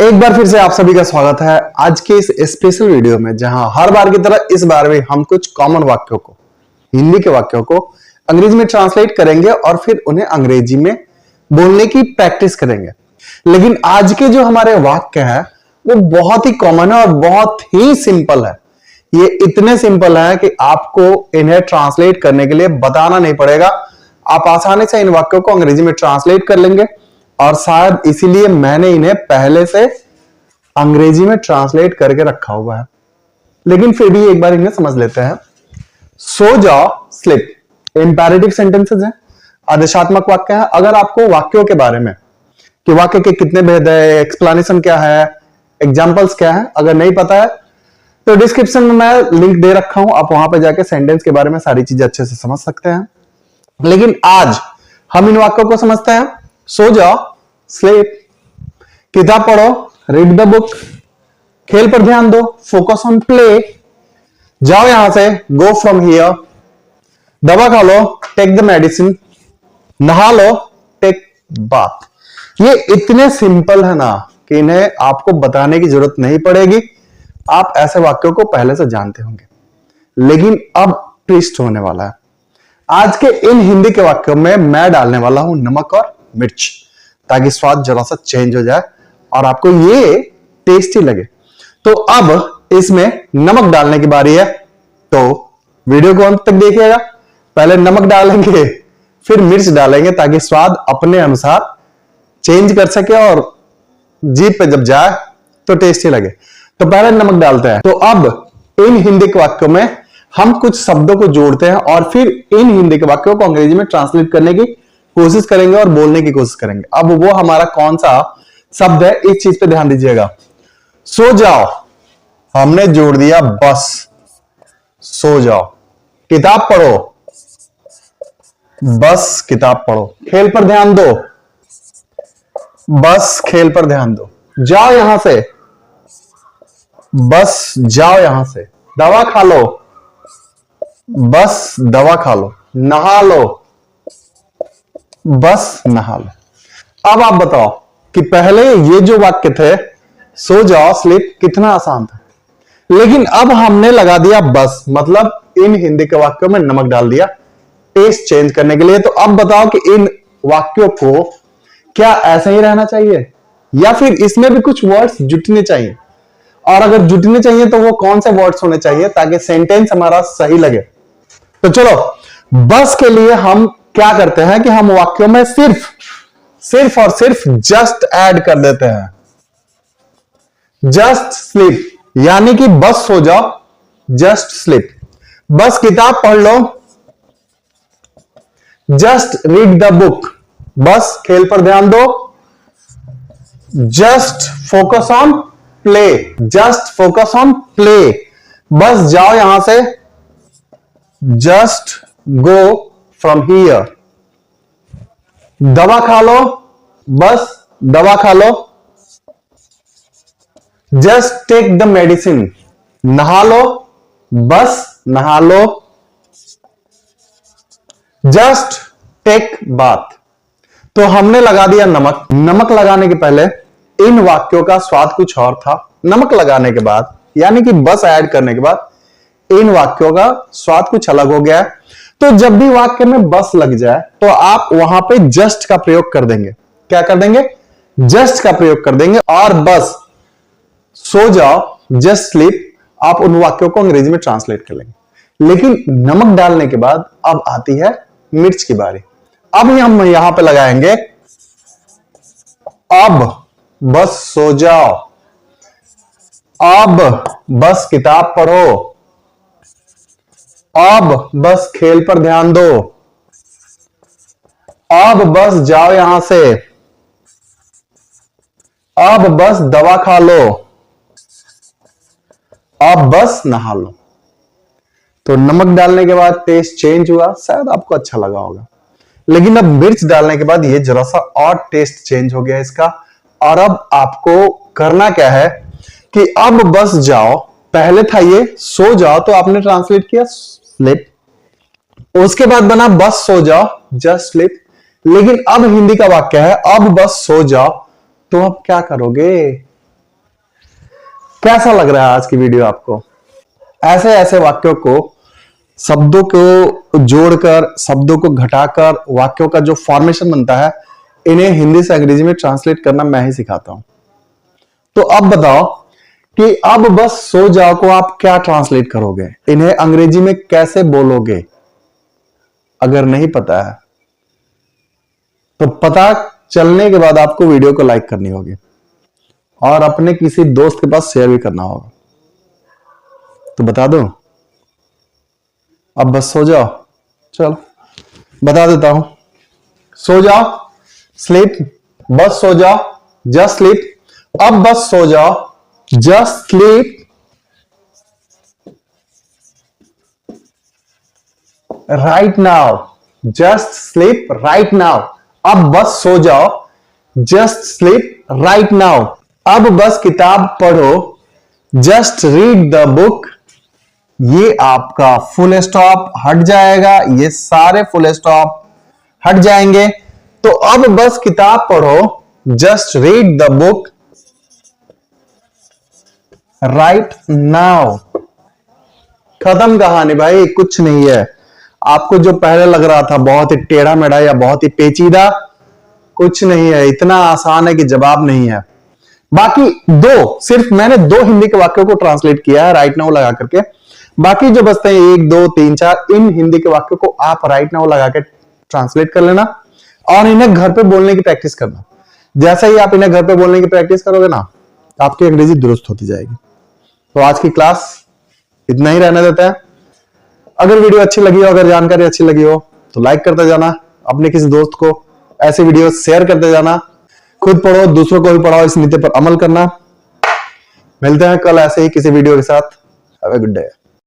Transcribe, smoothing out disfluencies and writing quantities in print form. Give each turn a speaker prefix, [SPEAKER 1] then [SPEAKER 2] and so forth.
[SPEAKER 1] एक बार फिर से आप सभी का स्वागत है आज के इस स्पेशल वीडियो में, जहां हर बार की तरह इस बार भी हम कुछ कॉमन वाक्यों को, हिंदी के वाक्यों को अंग्रेजी में ट्रांसलेट करेंगे और फिर उन्हें अंग्रेजी में बोलने की प्रैक्टिस करेंगे। लेकिन आज के जो हमारे वाक्य हैं वो बहुत ही कॉमन है और बहुत ही सिंपल है। ये इतने सिंपल है कि आपको इन्हें ट्रांसलेट करने के लिए बताना नहीं पड़ेगा। आप आसानी से इन वाक्यों को अंग्रेजी में ट्रांसलेट कर लेंगे और शायद इसीलिए मैंने इन्हें पहले से अंग्रेजी में ट्रांसलेट करके रखा हुआ है। लेकिन फिर भी एक बार इन्हें समझ लेते हैं। सो जाओ, स्लीप इंपैरेटिव सेंटेंसेस हैं, आदेशात्मक वाक्य है। अगर आपको वाक्यों के बारे में कि वाक्य के कितने भेद है, एक्सप्लेनेशन क्या है, एग्जांपल्स क्या है, अगर नहीं पता है तो डिस्क्रिप्शन में मैं लिंक दे रखा हूं, आप वहां पर जाके सेंटेंस के बारे में सारी चीजें अच्छे से समझ सकते हैं। लेकिन आज हम इन वाक्यों को समझते हैं। सो जाओ, स्लीप, किताब पढ़ो, रीड द बुक, खेल पर ध्यान दो, फोकस ऑन प्ले, जाओ यहां से, गो फ्रॉम हियर, दवा खा लो, टेक द मेडिसिन, नहा लो, टेक बाथ। ये इतने सिंपल है ना कि इन्हें आपको बताने की जरूरत नहीं पड़ेगी। आप ऐसे वाक्यों को पहले से जानते होंगे। लेकिन अब ट्विस्ट होने वाला है। आज के इन हिंदी के वाक्यों में मैं डालने वाला हूं नमक और मिर्च, ताकि स्वाद जरा सा चेंज हो जाए और आपको ये टेस्टी लगे। तो अब इसमें नमक डालने की बारी है, तो वीडियो को अंत तक देखिएगा। पहले नमक डालेंगे, फिर मिर्च डालेंगे, ताकि स्वाद अपने अनुसार चेंज कर सके और जीभ पे जब जाए तो टेस्टी लगे। तो पहले नमक डालते हैं। तो अब इन हिंदी के वाक्यों में हम कुछ शब्दों को जोड़ते हैं और फिर इन हिंदी के वाक्यों को अंग्रेजी में ट्रांसलेट करने की कोशिश करेंगे और बोलने की कोशिश करेंगे। अब वो हमारा कौन सा शब्द है, इस चीज पे ध्यान दीजिएगा। सो जाओ, हमने जोड़ दिया बस, सो जाओ। किताब पढ़ो, बस किताब पढ़ो। खेल पर ध्यान दो, बस खेल पर ध्यान दो। जाओ यहां से, बस जाओ यहां से। दवा खा लो, बस दवा खा लो। नहा लो, बस नहा लो। अब आप बताओ कि पहले ये जो वाक्य थे, सो जाओ, स्लीप, कितना आसान था। लेकिन अब हमने लगा दिया बस, मतलब इन हिंदी के वाक्यों में नमक डाल दिया टेस्ट चेंज करने के लिए। तो अब बताओ कि इन वाक्यों को क्या ऐसे ही रहना चाहिए या फिर इसमें भी कुछ वर्ड्स जुटने चाहिए, और अगर जुटने चाहिए तो वो कौन से वर्ड्स होने चाहिए ताकि सेंटेंस हमारा सही लगे। तो चलो, बस के लिए हम क्या करते हैं कि हम वाक्यों में सिर्फ और सिर्फ जस्ट ऐड कर देते हैं। जस्ट स्लीप, यानी कि बस सो जाओ, जस्ट स्लीप। बस किताब पढ़ लो, जस्ट रीड द बुक। बस खेल पर ध्यान दो, just focus on play, just focus on play. बस जाओ यहां से, जस्ट गो फ्रॉम हियर। दवा खा लो, बस दवा खा लो। Just take the medicine. नहा लो, बस नहा लो। Just take bath. तो हमने लगा दिया नमक। नमक लगाने के पहले इन वाक्यों का स्वाद कुछ और था। नमक लगाने के बाद, यानी कि बस ऐड करने के बाद, इन वाक्यों का स्वाद कुछ अलग हो गया है। तो जब भी वाक्य में बस लग जाए तो आप वहां पे जस्ट का प्रयोग कर देंगे। क्या कर देंगे? जस्ट का प्रयोग कर देंगे। और बस सो जाओ, जस्ट स्लीप, आप उन वाक्यों को अंग्रेजी में ट्रांसलेट कर लेंगे। लेकिन नमक डालने के बाद अब आती है मिर्च की बारी। अब हम यहां पे लगाएंगे अब बस सो जाओ, अब बस किताब पढ़ो, अब बस खेल पर ध्यान दो, अब बस जाओ यहां से, अब बस दवा खा लो, अब बस नहा लो। तो नमक डालने के बाद टेस्ट चेंज हुआ, शायद आपको अच्छा लगा होगा। लेकिन अब मिर्च डालने के बाद ये जरा सा और टेस्ट चेंज हो गया इसका। और अब आपको करना क्या है कि अब बस जाओ, पहले था ये सो जाओ, तो आपने ट्रांसलेट किया स्लीप, उसके बाद बना बस सो जाओ, जस्ट स्लीप। लेकिन अब हिंदी का वाक्य है अब बस सो जाओ, तो अब क्या करोगे? कैसा लग रहा है आज की वीडियो आपको? ऐसे ऐसे वाक्यों को, शब्दों को जोड़कर, शब्दों को घटाकर वाक्यों का जो फॉर्मेशन बनता है, इन्हें हिंदी से अंग्रेजी में ट्रांसलेट करना मैं ही सिखाता हूं। तो अब बताओ कि अब बस सो जाओ को आप क्या ट्रांसलेट करोगे, इन्हें अंग्रेजी में कैसे बोलोगे? अगर नहीं पता है तो पता चलने के बाद आपको वीडियो को लाइक करनी होगी और अपने किसी दोस्त के पास शेयर भी करना होगा। तो बता दो, अब बस सो जाओ। चलो बता देता हूं, सो जाओ, स्लीप, बस सो जाओ, जस्ट स्लीप। अब बस सो जाओ, just sleep right now, just sleep right now. अब बस सो जाओ, जस्ट स्लीप राइट नाउ। अब बस किताब पढ़ो, जस्ट रीड द बुक। ये आपका फुल स्टॉप हट जाएगा, ये सारे फुल स्टॉप हट जाएंगे। तो अब बस किताब पढ़ो, just read the book right now. खत्म कहानी भाई, कुछ नहीं है। आपको जो पहले लग रहा था बहुत ही टेढ़ा मेढ़ा या बहुत ही पेचीदा, कुछ नहीं है, इतना आसान है कि जवाब नहीं है। बाकी सिर्फ मैंने 2 हिंदी के वाक्यों को ट्रांसलेट किया है राइट नाउ लगा करके। बाकी जो बचते हैं 1 2 3 4, इन हिंदी के वाक्यों को आप राइट नाउ लगा के ट्रांसलेट कर लेना और इन्हें घर पे बोलने की प्रैक्टिस करना। जैसे ही आप इन्हें घर पे बोलने की प्रैक्टिस करोगे ना, आपकी अंग्रेजी दुरुस्त होती जाएगी। तो आज की क्लास इतना ही रहने देते हैं। अगर वीडियो अच्छी लगी हो, अगर जानकारी अच्छी लगी हो तो लाइक करते जाना, अपने किसी दोस्त को ऐसी वीडियो शेयर करते जाना। खुद पढ़ो, दूसरों को भी पढ़ाओ, इस नीति पर अमल करना। मिलते हैं कल ऐसे ही किसी वीडियो के साथ। Have a good day.